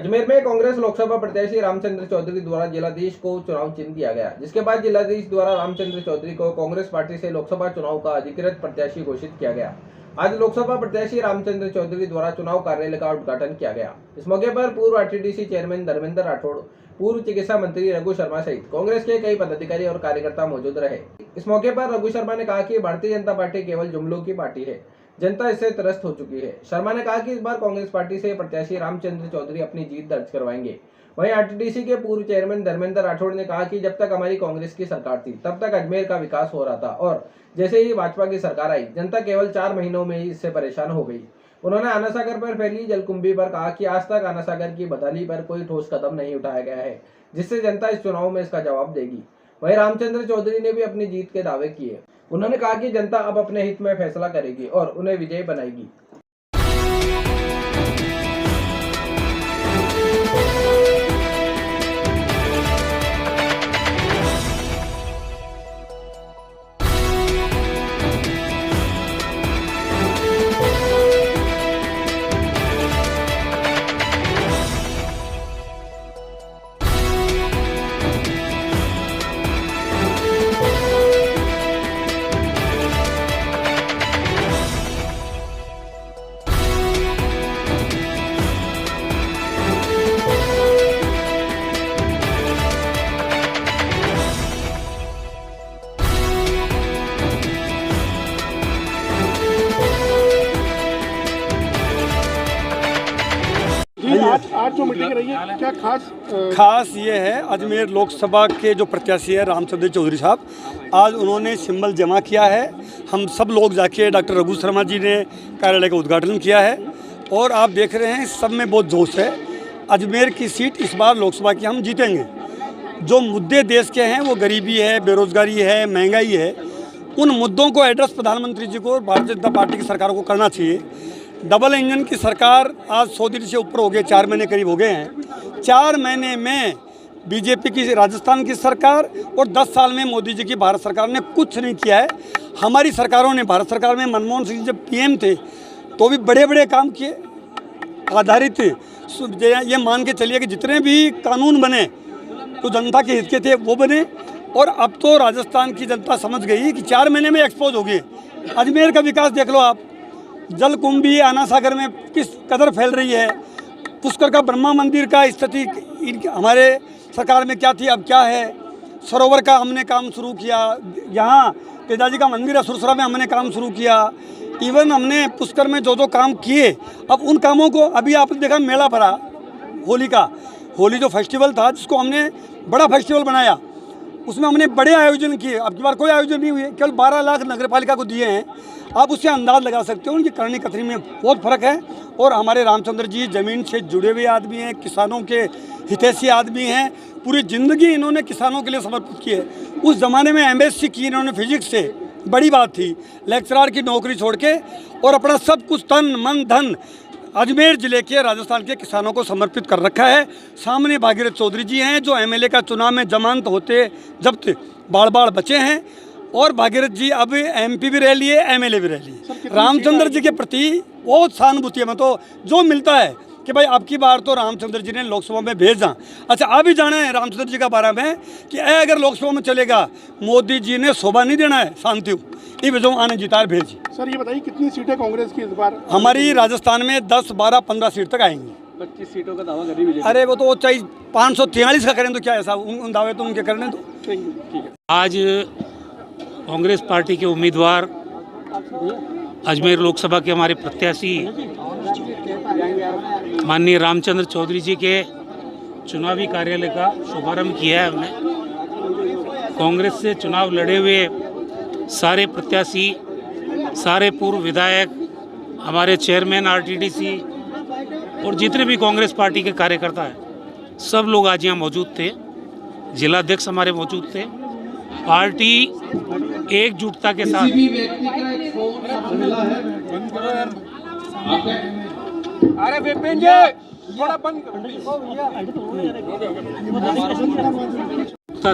अजमेर में कांग्रेस लोकसभा प्रत्याशी रामचंद्र चौधरी द्वारा जिलाधीश को चुनाव चिन्ह दिया गया, जिसके बाद जिलाधीश द्वारा रामचंद्र चौधरी को कांग्रेस पार्टी से लोकसभा चुनाव का अधिकृत प्रत्याशी घोषित किया गया। आज लोकसभा प्रत्याशी रामचंद्र चौधरी द्वारा चुनाव कार्यालय का उद्घाटन किया गया। इस मौके पर पूर्व आरटीडीसी चेयरमैन धर्मेंद्र राठौड़, पूर्व चिकित्सा मंत्री रघु शर्मा सहित कांग्रेस के कई पदाधिकारी और कार्यकर्ता मौजूद रहे। इस मौके पर रघु शर्मा ने कहा कि भारतीय जनता पार्टी केवल जुमलों की पार्टी है, जनता इससे त्रस्त हो चुकी है। शर्मा ने कहा कि इस बार कांग्रेस पार्टी से प्रत्याशी रामचंद्र चौधरी अपनी जीत दर्ज करवाएंगे। वहीं आरटीडीसी के पूर्व चेयरमैन धर्मेंद्र राठौड़ ने कहा कि जब तक हमारी कांग्रेस की सरकार थी तब तक अजमेर का विकास हो रहा था और जैसे ही भाजपा की सरकार आई, जनता केवल 4 महीनों में ही इससे परेशान हो गई। उन्होंने आना सागर पर फैली जलकुंभी पर कहा कि आज तक आना सागर की बदहाली पर कोई ठोस कदम नहीं उठाया गया है, जिससे जनता इस चुनाव में इसका जवाब देगी। वहीं रामचंद्र चौधरी ने भी अपनी जीत के दावे किए। उन्होंने कहा कि जनता अब अपने हित में फैसला करेगी और उन्हें विजयी बनाएगी। आज जो मीटिंग रही है, क्या खास ये है, अजमेर लोकसभा के जो प्रत्याशी है रामचंद्र चौधरी साहब, आज उन्होंने सिंबल जमा किया है। हम सब लोग जाके डॉक्टर रघु शर्मा जी ने कार्यालय का उद्घाटन किया है और आप देख रहे हैं सब में बहुत जोश है। अजमेर की सीट इस बार लोकसभा की हम जीतेंगे। जो मुद्दे देश के हैं वो गरीबी है, बेरोजगारी है, महंगाई है, उन मुद्दों को एड्रेस प्रधानमंत्री जी को, भारतीय जनता पार्टी की सरकार को करना चाहिए। डबल इंजन की सरकार आज 100 दिन से ऊपर हो गए, 4 महीने करीब हो गए हैं। 4 महीने में बीजेपी की राजस्थान की सरकार और 10 साल में मोदी जी की भारत सरकार ने कुछ नहीं किया है। हमारी सरकारों ने, भारत सरकार में मनमोहन सिंह जब पीएम थे तो भी बड़े बड़े काम किए, आधारित ये मान के चलिए कि जितने भी कानून बने तो जनता के हित के थे वो बने। और अब तो राजस्थान की जनता समझ गई कि 4 महीने में एक्सपोज हो गए। अजमेर का विकास देख लो आप, जलकुंभी आना सागर में किस कदर फैल रही है। पुष्कर का ब्रह्मा मंदिर का स्थिति हमारे सरकार में क्या थी, अब क्या है। सरोवर का हमने काम शुरू किया, यहाँ तेजाजी का मंदिर है सुरसरा में हमने काम शुरू किया। इवन हमने पुष्कर में जो काम किए, अब उन कामों को, अभी आपने देखा मेला भरा होली का, होली जो फेस्टिवल था जिसको हमने बड़ा फेस्टिवल बनाया, उसमें हमने बड़े आयोजन किए। अब की बार कोई आयोजन नहीं हुए, केवल 12 लाख नगर पालिका को दिए हैं। आप उससे अंदाज लगा सकते हो उनकी करनी कथनी में बहुत फ़र्क है। और हमारे रामचंद्र जी ज़मीन से जुड़े हुए आदमी हैं, किसानों के हितैषी आदमी हैं। पूरी ज़िंदगी इन्होंने किसानों के लिए समर्पित की है। उस ज़माने में MSc की इन्होंने फिजिक्स से, बड़ी बात थी, लेक्चरर की नौकरी छोड़ के और अपना सब कुछ तन मन धन अजमेर जिले के, राजस्थान के किसानों को समर्पित कर रखा है। सामने भागीरथ चौधरी जी हैं जो MLA का चुनाव में जमानत होते जब्त बाड़ बचे हैं और भागीरथ जी अब MP भी रह लिए, MLA भी रह लिए। रामचंद्र जी के प्रति बहुत सहानुभूति है। मैं तो जो मिलता है कि भाई अब की बार तो रामचंद्र जी ने लोकसभा में भेजा। अच्छा, आप भी जाना है रामचंद्र जी का बारे में कि अगर लोकसभा में चलेगा, मोदी जी ने शोभा नहीं देना है, शांति ये वजह आने जितार भेजी। सर ये बताइए कितनी सीटें कांग्रेस की इस बार? हमारी राजस्थान में 10, 12, 15 सीट तक आएंगी। 25 सीटों का दावा कर रही है। अरे वो तो चाहे 543 का करें तो क्या ऐसा, उन दावे तो उनके करने दो। ठीक है। आज कांग्रेस पार्टी के उम्मीदवार अजमेर लोकसभा के हमारे प्रत्याशी माननीय रामचंद्र चौधरी जी के चुनावी कार्यालय का शुभारंभ किया है हमने। कांग्रेस से चुनाव लड़े हुए सारे प्रत्याशी, सारे पूर्व विधायक, हमारे चेयरमैन RTDC और जितने भी कांग्रेस पार्टी के कार्यकर्ता हैं, सब लोग आज यहाँ मौजूद थे। जिलाध्यक्ष हमारे मौजूद थे। पार्टी एकजुटता के साथ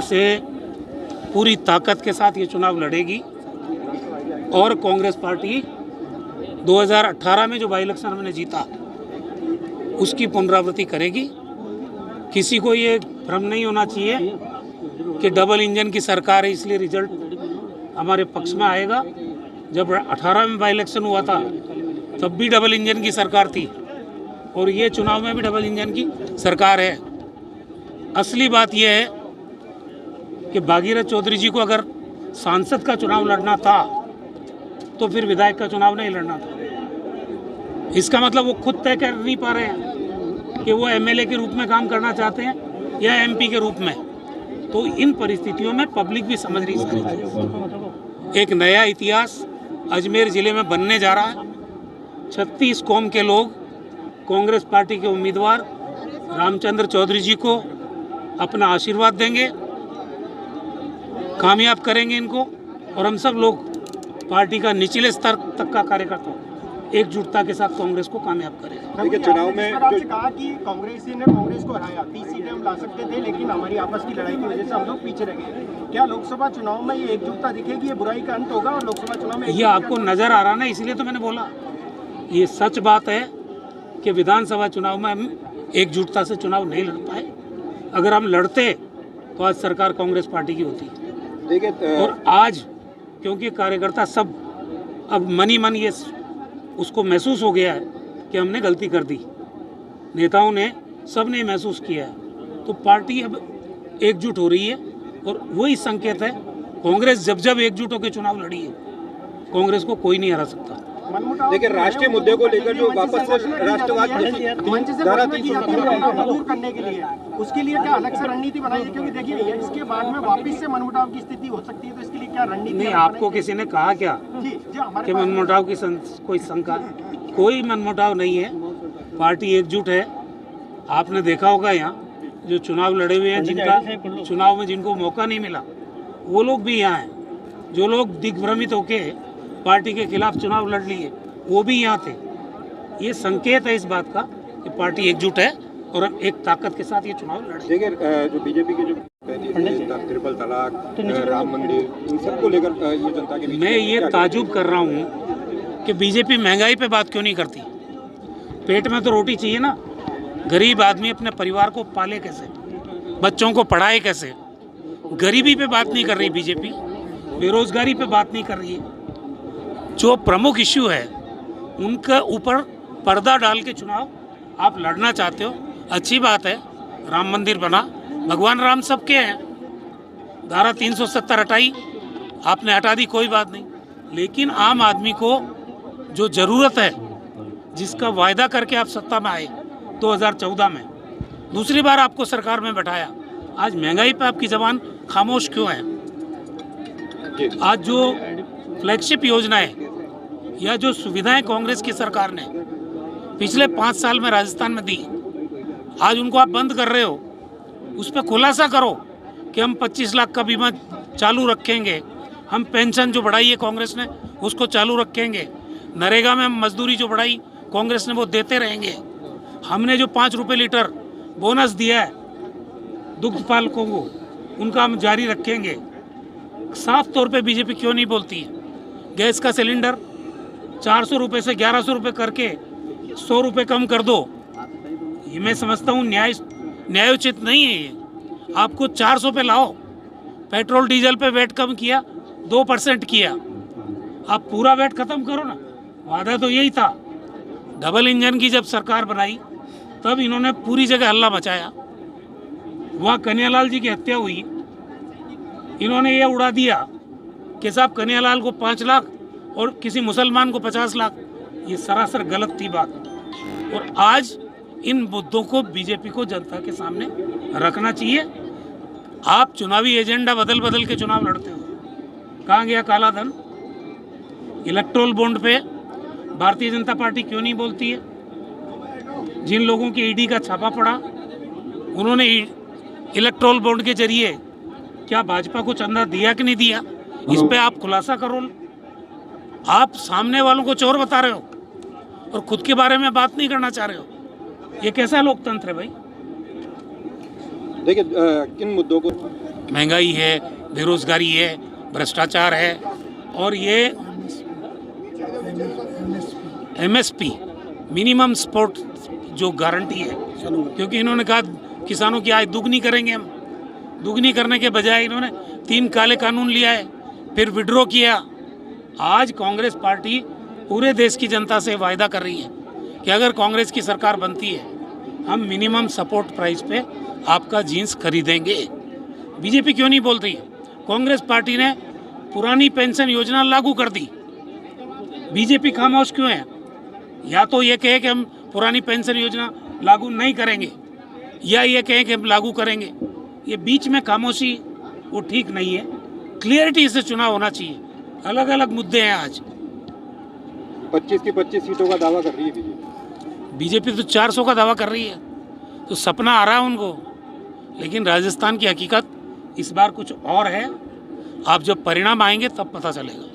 से पूरी ताकत के साथ ये चुनाव लड़ेगी और कांग्रेस पार्टी 2018 में जो बाई इलेक्शन हमने जीता उसकी पुनरावृत्ति करेगी। किसी को ये भ्रम नहीं होना चाहिए कि डबल इंजन की सरकार है इसलिए रिजल्ट हमारे पक्ष में आएगा। जब 18 में बाई इलेक्शन हुआ था तब भी डबल इंजन की सरकार थी और ये चुनाव में भी डबल इंजन की सरकार है। असली बात यह है कि भागीरथ चौधरी जी को अगर सांसद का चुनाव लड़ना था तो फिर विधायक का चुनाव नहीं लड़ना था। इसका मतलब वो खुद तय कर नहीं पा रहे हैं कि वो एमएलए के रूप में काम करना चाहते हैं या एमपी के रूप में। तो इन परिस्थितियों में पब्लिक भी समझ रही है। एक नया इतिहास अजमेर ज़िले में बनने जा रहा है। 36 कौम के लोग कांग्रेस पार्टी के उम्मीदवार रामचंद्र चौधरी जी को अपना आशीर्वाद देंगे, कामयाब करेंगे इनको, और हम सब लोग पार्टी का निचले स्तर तक का कार्यकर्ता एकजुटता के साथ कांग्रेस को कामयाब करेगा। देखिए चुनाव में जो कहा कि कांग्रेस ने कांग्रेस को हराया, 30 सीटें हम ला सकते थे लेकिन हमारी आपस की लड़ाई की वजह से हम लोग पीछे रह गए। क्या लोकसभा चुनाव में ये एकजुटता दिखेगी, ये बुराई का अंत होगा और लोकसभा चुनाव में ये आपको नजर आ रहा ना, इसलिए तो मैंने बोला। ये सच बात है कि विधानसभा चुनाव में हम एकजुटता से चुनाव नहीं लड़ पाए। अगर हम लड़ते तो आज सरकार कांग्रेस पार्टी की होती। देखिए और आज क्योंकि कार्यकर्ता सब अब मन ही मन ये उसको महसूस हो गया है कि हमने गलती कर दी, नेताओं ने सब ने महसूस किया है, तो पार्टी अब एकजुट हो रही है और वही संकेत है। कांग्रेस जब जब एकजुट होकर चुनाव लड़ी है, कांग्रेस को कोई नहीं हरा सकता। देखिए राष्ट्रीय मुद्दे को लेकर जो वापस राष्ट्रवाद मंच से दूर करने के लिए उसके लिए क्या अलग से रणनीति बनाई है? क्योंकि देखिए इसके बाद में वापस से मनमुटाव की स्थिति हो सकती है, तो इसके लिए क्या रणनीति? नहीं, आपको किसी ने कहा क्या कि मनमुटाव की कोई शंका? कोई मनमुटाव नहीं है, पार्टी एकजुट है। आपने देखा होगा यहाँ जो चुनाव लड़े हुए हैं, जिनका चुनाव में जिनको मौका नहीं मिला वो लोग भी यहाँ हैं। जो लोग दिग्भ्रमित होके पार्टी के खिलाफ चुनाव लड़ लिए वो भी यहाँ थे। ये संकेत है इस बात का कि पार्टी एकजुट है और हम एक ताकत के साथ ये चुनाव लड़े। देखिए जो बीजेपी के जो ट्रिपल तलाक, राम मंदिर, इन सबको लेकर ये जनता के बीच मैं ये ताजुब कर रहा हूँ कि बीजेपी महंगाई पे बात क्यों नहीं करती। पेट में तो रोटी चाहिए ना। गरीब आदमी अपने परिवार को पाले कैसे, बच्चों को पढ़ाए कैसे? गरीबी पे बात नहीं कर रही बीजेपी, बेरोजगारी पे बात नहीं कर रही है। जो प्रमुख इश्यू है उनके ऊपर पर्दा डाल के चुनाव आप लड़ना चाहते हो। अच्छी बात है, राम मंदिर बना, भगवान राम सबके हैं। धारा 370 हटाई आपने, हटा दी, कोई बात नहीं। लेकिन आम आदमी को जो ज़रूरत है, जिसका वायदा करके आप सत्ता में आए 2014 में, दूसरी बार आपको सरकार में बैठाया, आज महंगाई पे आपकी ज़बान खामोश क्यों है? आज जो फ्लैगशिप योजनाएं या जो सुविधाएं कांग्रेस की सरकार ने पिछले 5 साल में राजस्थान में दी, आज उनको आप बंद कर रहे हो। उस पर खुलासा करो कि हम 25 लाख का बीमा चालू रखेंगे, हम पेंशन जो बढ़ाई है कांग्रेस ने उसको चालू रखेंगे, नरेगा में हम मजदूरी जो बढ़ाई कांग्रेस ने वो देते रहेंगे, हमने जो 5 रुपये लीटर बोनस दिया है दुग्ध पालकों को उनका हम जारी रखेंगे। साफ तौर पे बीजेपी क्यों नहीं बोलती है? गैस का सिलेंडर 400 रुपये से 1100 रुपये करके 100 रुपये कम कर दो। ये मैं समझता हूँ न्यायोचित नहीं है। ये आपको 400 पे लाओ। पेट्रोल डीजल पे वैट कम किया, 2% किया, आप पूरा वैट खत्म करो ना। वादा तो यही था। डबल इंजन की जब सरकार बनाई तब इन्होंने पूरी जगह हल्ला मचाया। वहाँ कन्हैयालाल जी की हत्या हुई, इन्होंने ये उड़ा दिया कि साहब कन्हैयालाल को 5 लाख और किसी मुसलमान को 50 लाख। ये सरासर गलत थी बात। और आज इन मुद्दों को बीजेपी को जनता के सामने रखना चाहिए। आप चुनावी एजेंडा बदल बदल के चुनाव लड़ते हो। कहाँ गया काला धन? इलेक्ट्रोल बॉन्ड पे भारतीय जनता पार्टी क्यों नहीं बोलती है? जिन लोगों की ईडी का छापा पड़ा, उन्होंने इलेक्ट्रोल बॉन्ड के जरिए क्या भाजपा को चंदा दिया कि नहीं दिया? इस पे आप खुलासा करो। आप सामने वालों को चोर बता रहे हो और खुद के बारे में बात नहीं करना चाह रहे हो। ये कैसा लोकतंत्र है भाई? देखिए किन मुद्दों को? महंगाई है, बेरोजगारी है, भ्रष्टाचार है और ये MSP मिनिमम सपोर्ट जो गारंटी है, क्योंकि इन्होंने कहा किसानों की आय दुगनी करेंगे हम। दुगनी करने के बजाय इन्होंने 3 काले कानून लिया है, फिर विड्रॉ किया। आज कांग्रेस पार्टी पूरे देश की जनता से वायदा कर रही है कि अगर कांग्रेस की सरकार बनती है हम मिनिमम सपोर्ट प्राइस पे आपका जीन्स खरीदेंगे। बीजेपी क्यों नहीं बोलती? कांग्रेस पार्टी ने पुरानी पेंशन योजना लागू कर दी, बीजेपी खामोश क्यों है? या तो ये कहे कि हम पुरानी पेंशन योजना लागू नहीं करेंगे, या ये कहें कि हम लागू करेंगे। ये बीच में खामोशी वो ठीक नहीं है। क्लियरिटी से चुनाव होना चाहिए। अलग अलग मुद्दे हैं आज। 25 की 25 सीटों का दावा कर रही है बीजेपी। बीजेपी तो 400 का दावा कर रही है, तो सपना आ रहा है उनको, लेकिन राजस्थान की हकीकत इस बार कुछ और है। आप जब परिणाम आएंगे तब पता चलेगा।